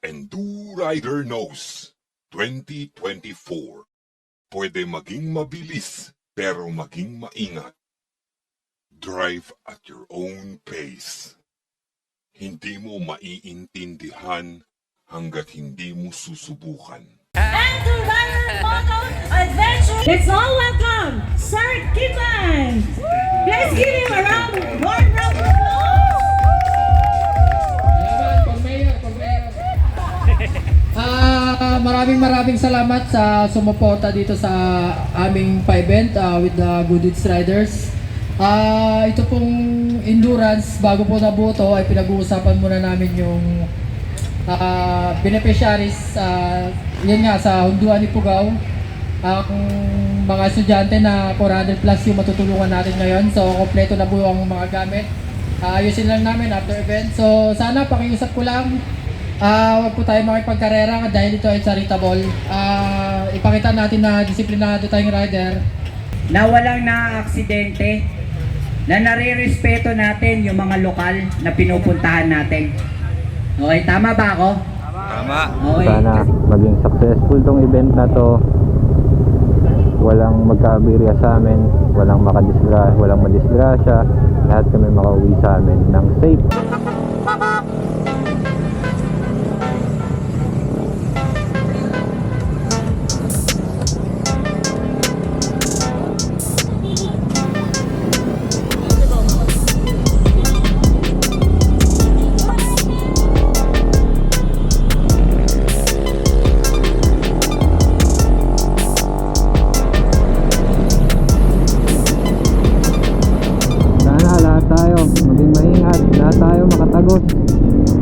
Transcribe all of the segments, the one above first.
Enduro Rider Knows 2024. Pwede maging mabilis pero maging maingat. Drive at your own pace. Hindi mo maiintindihan hanggat hindi mo susubukan. Enduro Rider Moto Adventure. Let's all welcome Sir Kitan. Let's give him a warm round of applause. Maraming salamat sa sumuporta dito sa aming pa-event with the Good Deeds Riders. Ito pong endurance, bago po nabuo to, ay pinag-uusapan muna namin yung beneficiaries, yun nga, sa Hunduan ni Pugaw. Ang mga estudyante na 400 plus yung matutulungan natin ngayon. So, kompleto na po ang mga gamit. Ayusin lang namin after event. So, sana pakiusap ko lang. Huwag po tayo makipagkarera dahil ito ay charitable. Ipakita natin na disiplinado tayong rider. Na walang na-aksidente, na nare-respeto natin yung mga lokal na pinupuntahan natin. Okay, tama ba ako? Tama. Okay. Sana maging successful tong event na to. Walang magkaaberya sa amin, walang madisgrasya, lahat kami makauwi sa amin ng safe. Maging maingat, lahat tayo makatagos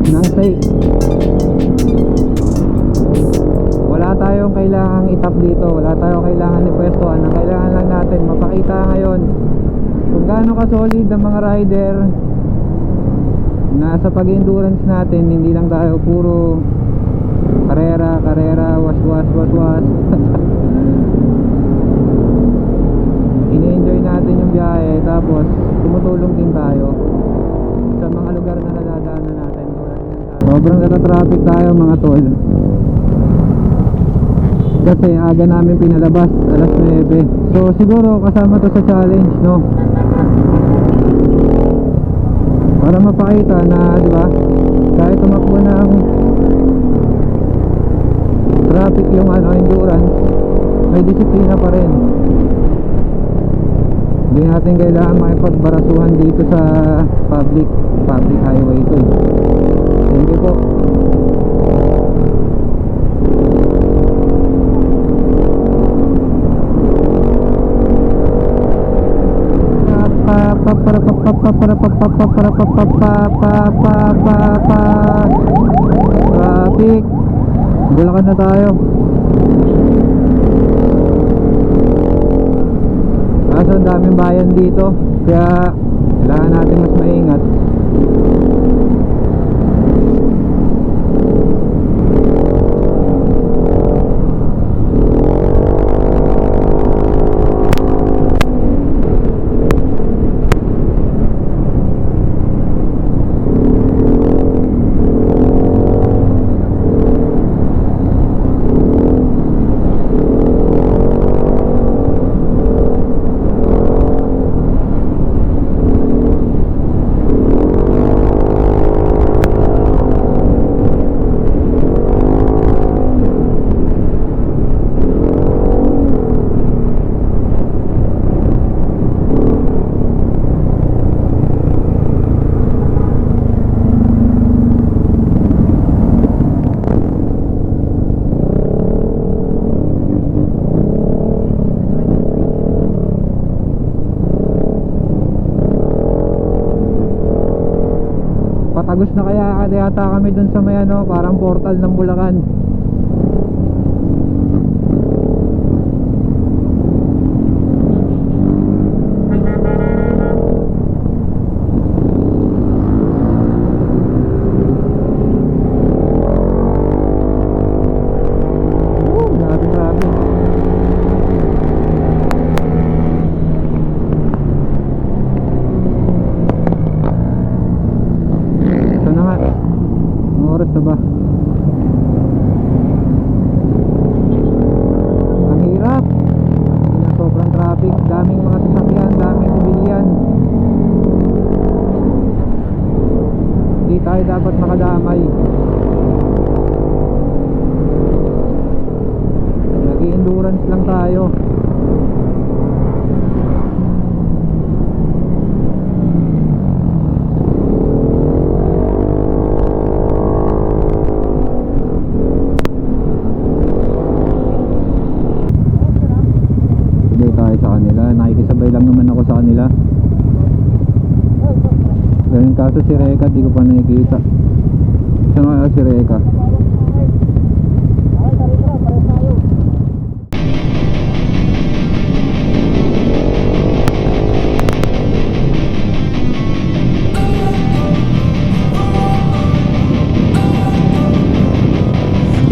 ng safe. Wala tayong kailangang itap dito, wala tayong kailangan ipwestuhan. Ang kailangan lang natin mapakita ngayon kung gaano ka-solid ang mga rider na sa pag-endurance natin. Hindi lang tayo puro karera, was ini-enjoy natin yung biyahe, tapos tumutulong din tayo sa mga lugar na nadadaanan natin. Sobrang nata-traffic tayo mga tol, kasi aga namin pinalabas, alas 9. So siguro kasama to sa challenge, no? Para mapakita na, di ba, kahit tumakbo ng traffic yung endurance, may disiplina pa rin. Hindi natin kailangan makipagbarasuhan dito sa public highway ito eh. Thank you po. Traffic. Bulacan na tayo. Kaso ang daming bayan dito, kaya kailangan natin mas maingat. Patagos na kaya yata kami dun sa may parang portal ng Bulacan. Grabe. Ito na nga. Anong oras na ba? endurance lang tayo. Hindi tayo sa kanila, nakikisabay lang naman ako sa kanila. Ganun kaso si Reka, di ko pa nakikita. Saan nga si Reka?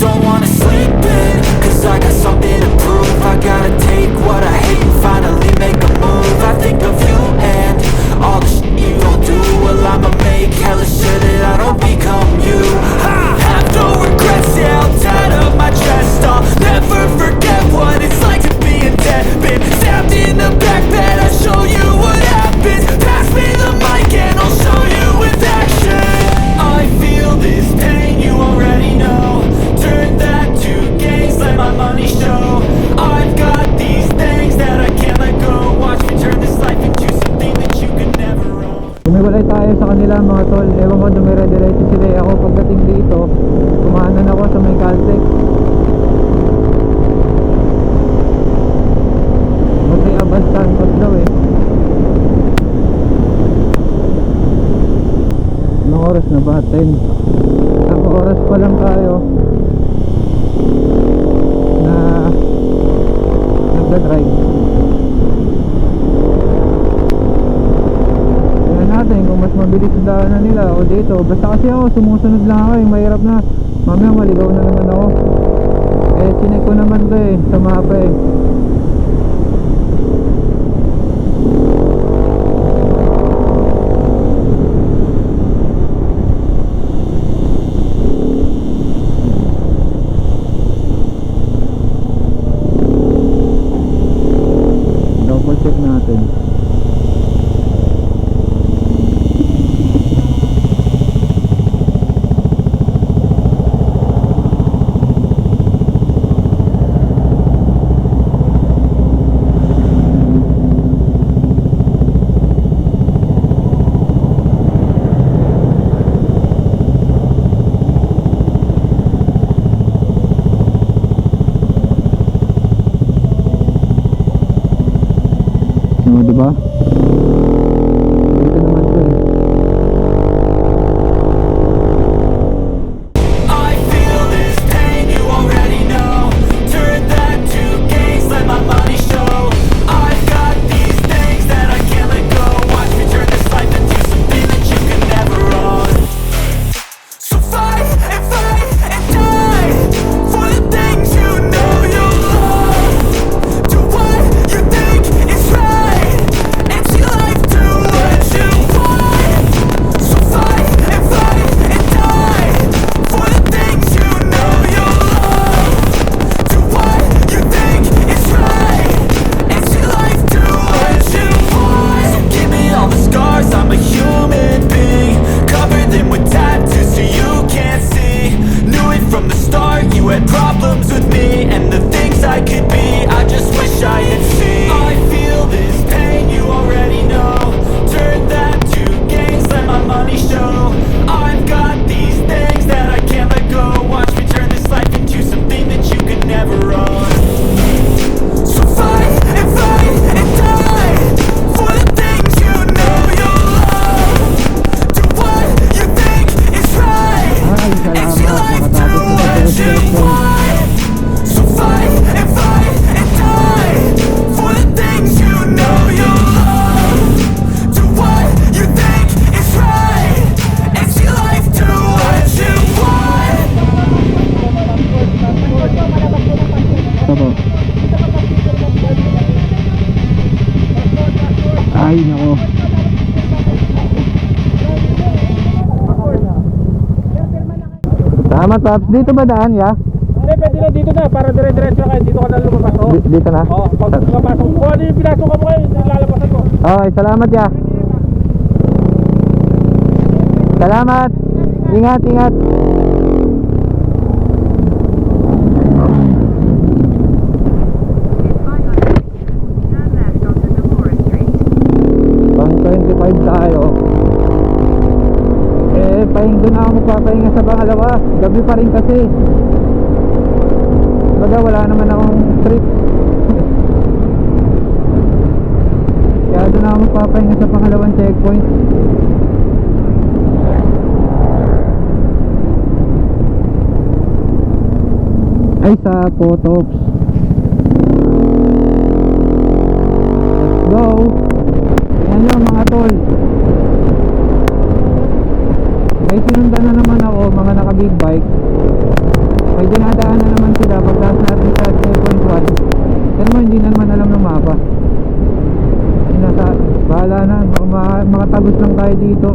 Don't wanna sleep in, cause I got something to prove. I gotta take what I hate and finally make a move. I think of you and all the shit you don't do. Well, I'ma make hella sure that I don't become you. I have no regrets, yeah, I'll tie up my chest. I'll never forget what it's like to be in debt. Been stabbed in the back bed, I'll show you what happens. Pass me the mic and I'll show you with action. I feel this pain, you already know. Turn that to gains, let my money show. I've got these things that I can't let go. Watch me turn this life into something that you could never own. Kumiwalay tayo sa kanila mga tol. Ewan ko, dumire-diretso sila. Ako pagdating dito, kumanan ako sa may Caltech. Kasi Abas Stanford daw eh. Anong oras na ba? 10. Ako oras pa lang tayo na nagda-drive. Kaya natin kung mas mabilis sa daanan nila o dito. Basta kasi ako sumusunod lang ako, yung mahirap na mamaya maligaw na naman ako. Eh sinek ko naman to eh sa mapa eh. Double check natin. No, diba? Dito naman to eh. I feel this pain, you already know. Turn that to gains, let my money show. I've got these things that I can't let go. Watch me turn this life into something that you can never own. So fight and die for the things you know you love. Do what you think is right, and see life do what you want. So fight and die for the things you know you love. Do what you think is right, and see life do what you want. So give me all the scars, I'm a human being. Cover them with tattoos so you can't see. Knew it from the start, you had problems with me and the things I could be, I just wish I had seen. I feel this pain, you already know. Turn that to gains, let my money show. I've got these things that I can't let go. Watch me turn this life into something that you could never own. So fight and die for the things you know you love. Do what you think is right, Ay, and see life do what you want. So fight and die for the things you know you love. Do what you think is right, and see life do what you want. Ito po. Ay, nako. Tama, Paps. Dito ba daan, ya? Hindi, pwede na dito na, para dire-diretso kayo, dito ka na lumabas. Oo, Dito na? pag lumabas, kung ano yung pinasok ka mo kayo, lalabasan ko. Okay, salamat, ya. Salamat. Ingat, ingat. magpapahinga sa pangalawa. Gabi pa rin kasi. Baga wala naman akong trip. Kaya doon ako magpapahinga sa pangalawang checkpoint. Ay, sa Potops. Let's go. Yan yung mga tol. May sinundan na naman ako, mga naka big bike. May dinadaan na naman sila pagdaas natin sa checkpoint 1. Pero mo hindi na naman alam ng mapa. Bahala na, makatagos lang tayo dito.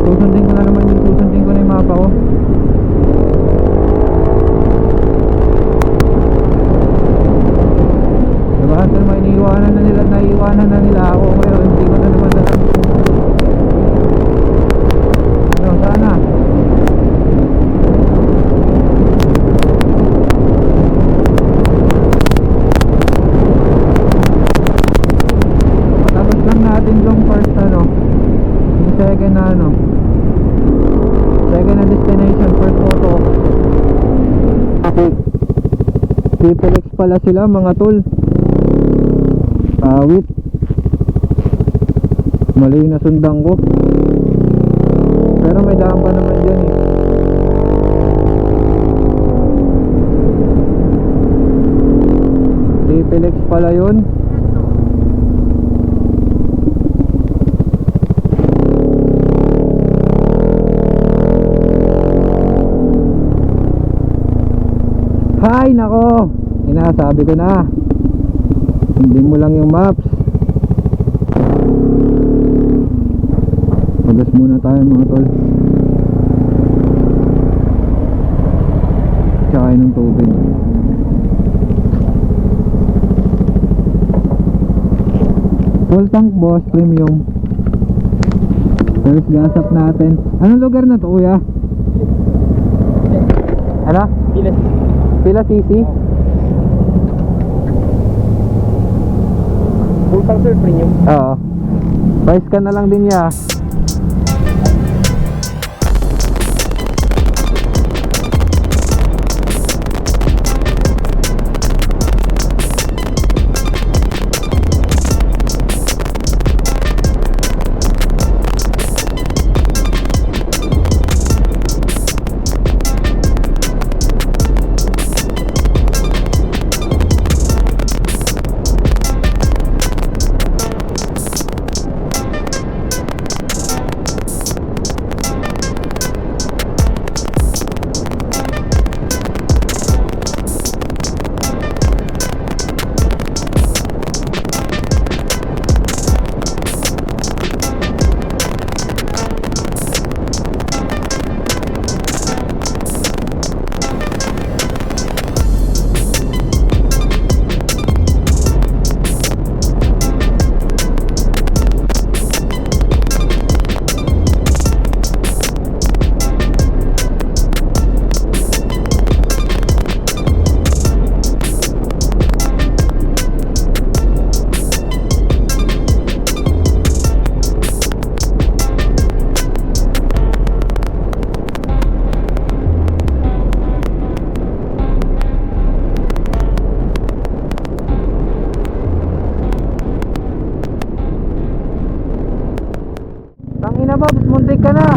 Susundin ko na naman yung susundin ko na yung mapa ko. Diba? Ito naman naiiwanan na nila ako ngayon. Hindi ko na naman alam. Ano, sana? Matapos lang natin yung first ano, yung second na ano, second na destination, first photo. Triple X pala sila mga tol. Awit. Mali na sundan ko. Pero may daan pa naman dyan eh. Triple X pala yun. Hay nako, inasabi ko na, hindi mo lang yung maps. Pagas muna tayo mga tol. Tsaka ng tubig. Full tank boss, premium. First gas up natin. Anong lugar na to kuya? Ano? Pila cc? Full tank sir, premium. Oo. Price ka na lang din niya. Tangina Bobs, muntik ka na.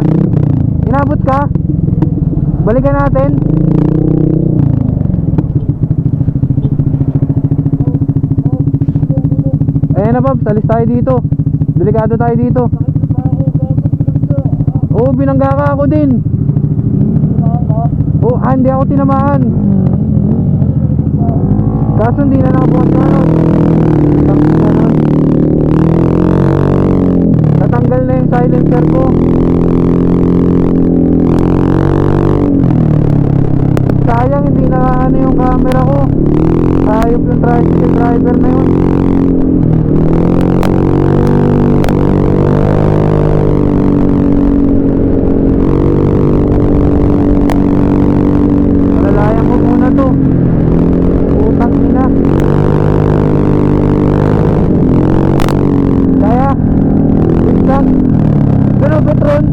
Inabot ka. Balikan natin. Ayan na Bobs, alis tayo dito. Delikado tayo dito. Oo, binangga ka ako din. Oo, hindi ako tinamaan. Kaso hindi na nakabukas na nun. Tangina nun. Natanggal na yung silencer ko. Sayang hindi na ano yung camera ko. Ayop yung tricycle driver na yun. Malalayan ko muna to. Utang ina. Kaya Petron.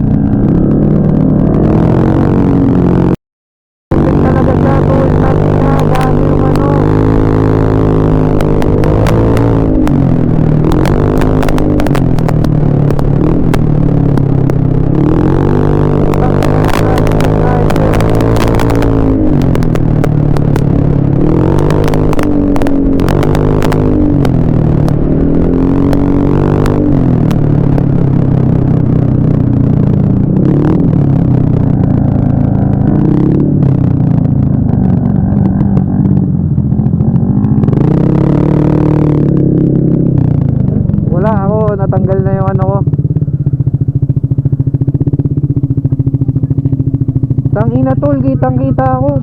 tol, kitang-kita ako.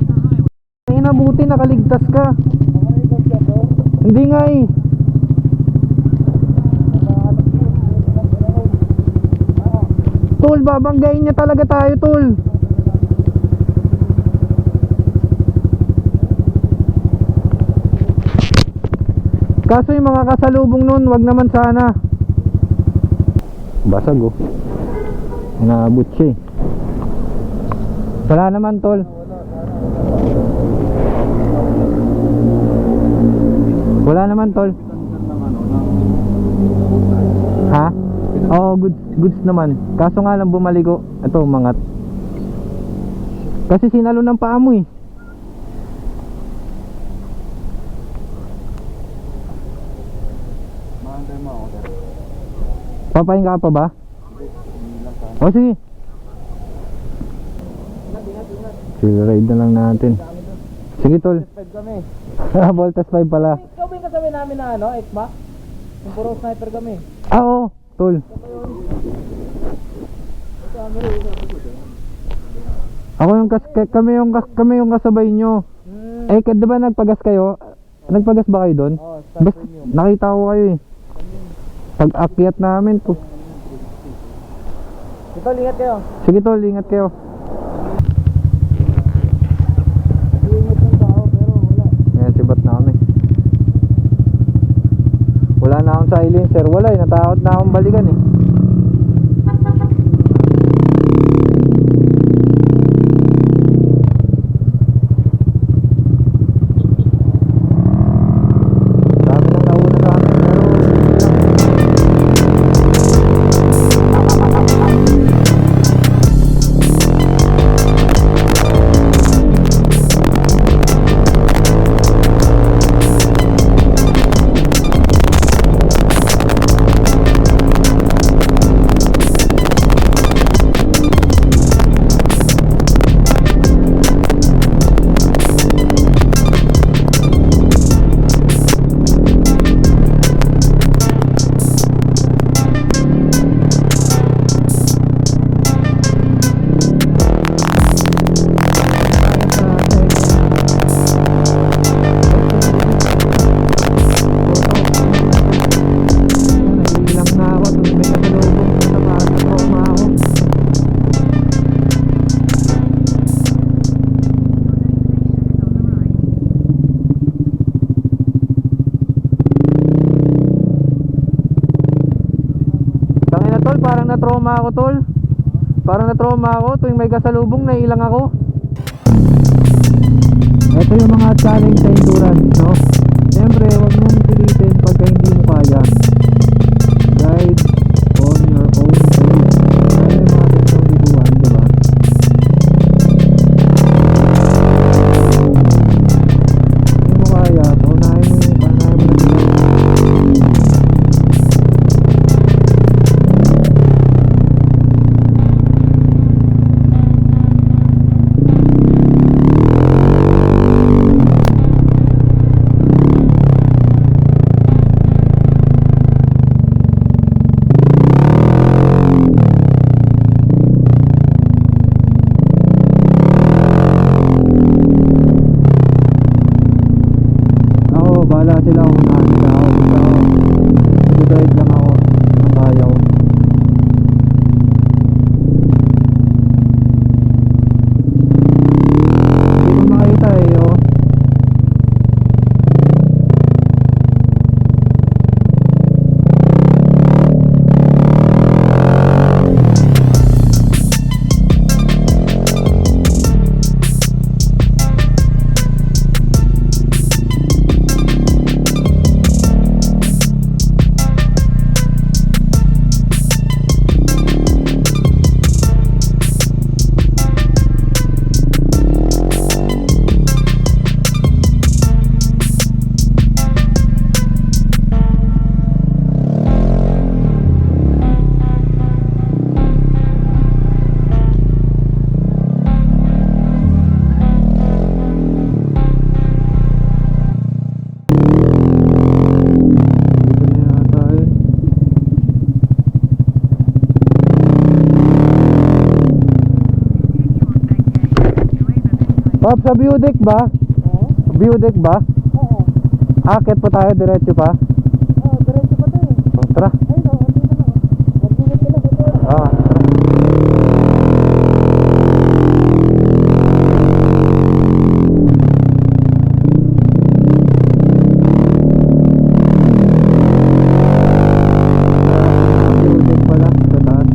Ay, nabuti nakaligtas ka. Hindi nga eh. Tol, babanggain niya talaga tayo, tol. Kaso yung mga kasalubong nun, wag naman sana. Basag oh. Naabot siya eh. Wala naman, tol. Wala naman, tol. Ha? Oo, goods naman. Kaso nga lang bumaligo. Ito, umangat. Kasi sinalo ng paa mo eh. Papahinga ka pa ba? O sige. Chill ride na lang natin. Sige, tol. Voltas 5 pala. Ikaw ba yung kasama namin na ano, ECMA? Yung puro sniper kami. Ah, oo, tol. Ako yung kami yung kasabay nyo. Eh, di ba nagpagas kayo? Nagpagas ba kayo doon? Bas, nakita ko kayo eh. Pag-akyat namin to. Ito, lingat kayo. Sige, tol, ingat kayo. Ayan, sibat na kami. Wala na akong silencer. Wala eh, natakot na akong balikan eh. Dami nang nauna sa amin, pero naiilang na ako. Tuloy may kasalubong sa parang na-trauma ako. Tangin na, tol, parang na-trauma ako, tol. Parang na-trauma ako tuwing may kasalubong, naiilang ako. Ito yung mga challenge sa endurance, no? Siyempre, huwag mong pilitin pagka hindi mo kaya. Ride on your own pace. Kaya yung mga gantong libuan, diba? Hindi mo kaya, paunahin mo yung panahin mo na Bob, sa view deck ba? View deck ba? Oo. Akit pa tayo, diretso pa? Oo, diretso pa tayo. Tara. Ayun o, hindi na lang. Mag-ingat ka lang ito. Ah. View deck pala sa taas.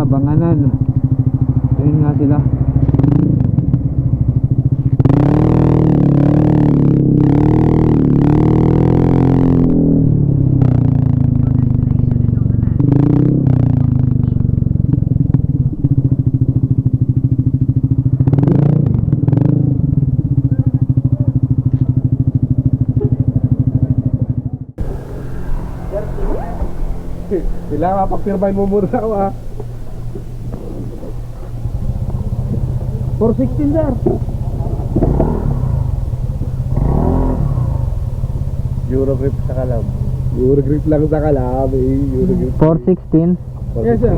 Abanganan. Ayun nga sila. Kailangan mapapirmahin mo muna ako ah. 416 sir. Eurogrip sa Calab. Eurogrip lang sa Calab eh. Eurogrip. 416. Yes sir.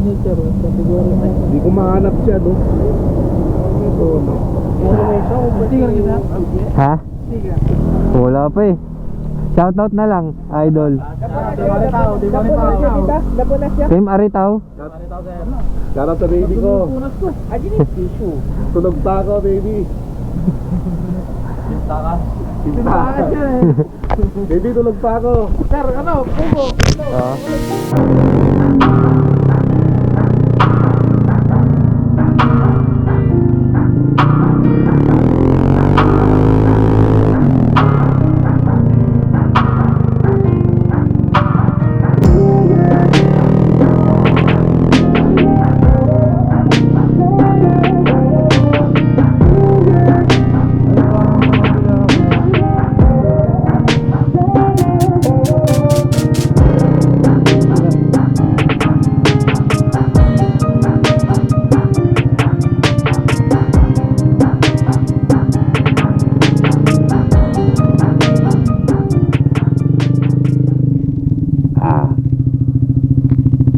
Hindi ko mahanap siya no. Ha? Wala pa eh. Shoutout na lang, idol. Team Aritaw. Shoutout sa baby ko. Tunog pa ako baby. Baby tulog pa ako. Sir, ano? Pugo.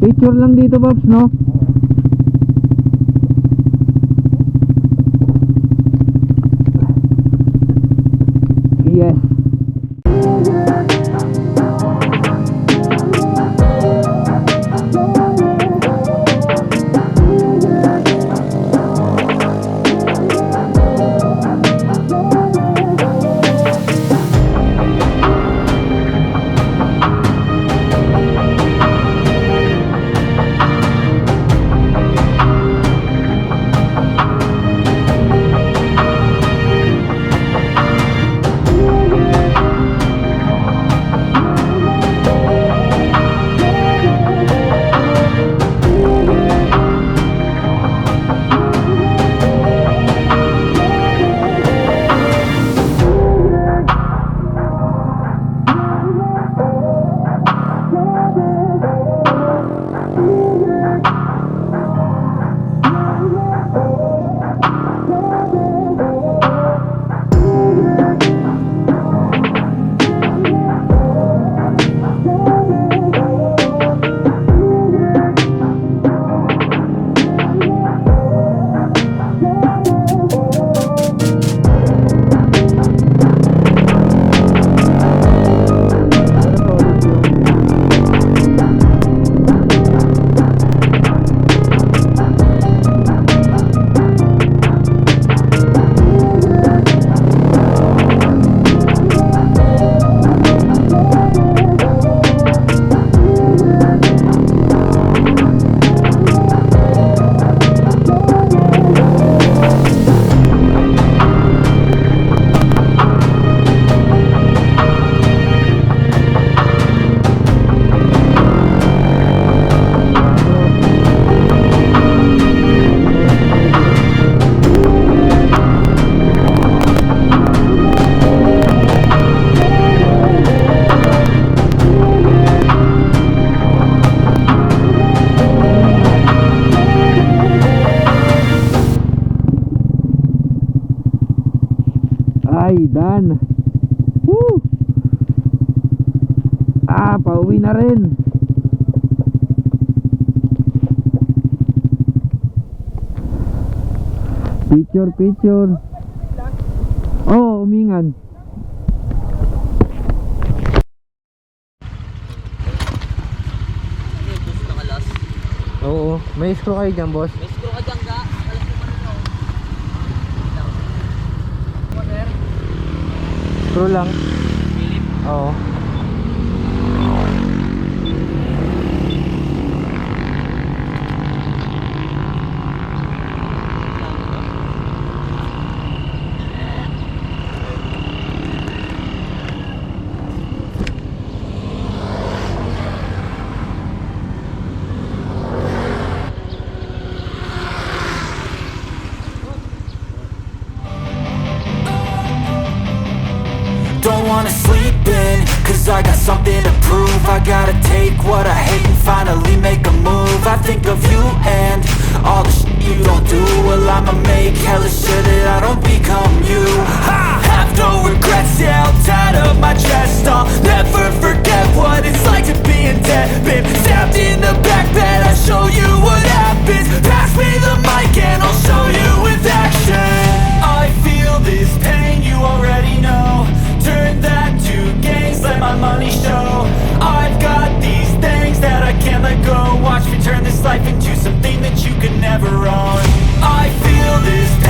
Picture lang dito, Pops, no? Yes. Ay, done. Woo! Pauwi na rin. Picture. Oh, umingan. Oo, may screw kayo dyan, boss. May screw ka dyan ka. Alam ko man ito. Screw lang. Oo. lose, I got something to prove. I gotta take what I hate and finally make a move. I think of you and all the shit you don't do. Well, I'ma make hella sure that I don't become you. I have no regrets, yeah, I'll tie up my chest. I'll never forget what it's like to be in debt. Been stabbed in the back bed, I'll show you what happens. Pass me the mic and I'll show you with action. I feel this pain, you already know. Turn that to gains, let my money show. I've got these things that I can't let go. Watch me turn this life into something that you could never own. I feel this